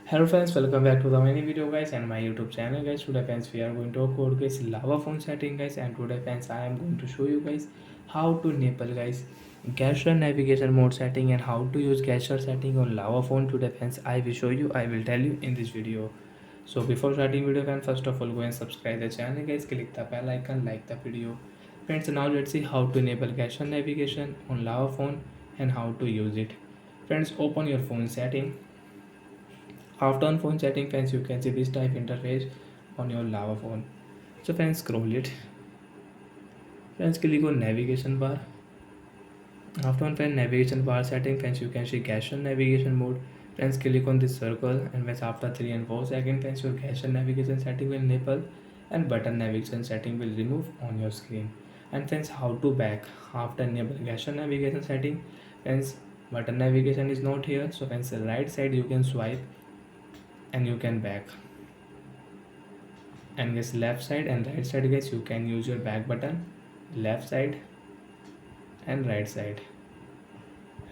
Hello friends, welcome back to the mini video guys and my YouTube channel guys. Today friends we are going to talk about guys lava phone setting guys, and today friends I am going to show you guys how to enable guys gesture navigation mode setting and how to use gesture setting on lava phone. Today friends I will show you, I will tell you in this video. So before starting video friends, first of all go and subscribe the channel guys, click the bell icon, like the video. Friends, now let's see how to enable gesture navigation on lava phone and how to use it. Friends, open your phone setting. After on phone setting friends, you can see this type interface on your lava phone. So friends, scroll it. Friends, click on navigation bar. After on friend navigation bar setting friends, you can see gesture navigation mode. Friends, click on this circle, and friends after 3 and 4 seconds friends, your gesture navigation setting will enable and button navigation setting will remove on your screen. And friends, how to back after enable gesture navigation setting friends, button navigation is not here, so friends right side you can swipe and you can back, and guys left side and right side guys you can use your back button. Left side and right side,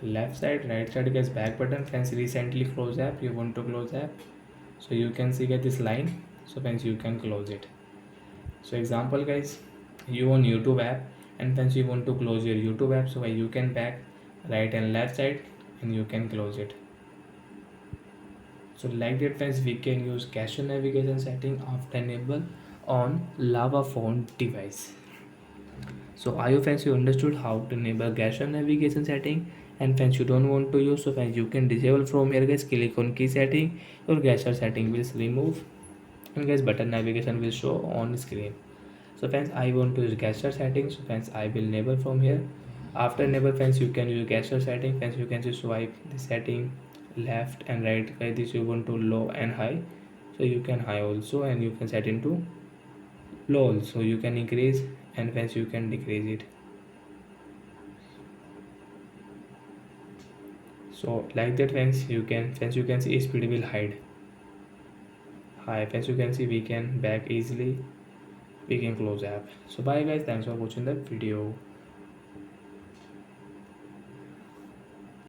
left side right side guys back button. Friends, recently close app, you want to close app, so you can see get this line, so friends you can close it. So example guys, you on YouTube app and friends you want to close your YouTube app, so you can back right and left side and you can close it. So like that friends, we can use gesture navigation setting after enable on lava phone device. So I hope friends you understood how to enable gesture navigation setting, and friends you don't want to use, so friends you can disable from here guys, click on key setting, your gesture setting will remove, and guys button navigation will show on screen. So friends I want to use gesture settings, so friends I will enable from here. After enable friends, you can use gesture setting. Friends, you can just swipe the setting left and right guys, this you want to low and high, so you can high also, and you can set into low also, you can increase, and friends you can decrease it. So like that friends you can see speed will hide high. Friends, you can see we can back easily, we can close app. So bye guys, thanks for watching the video.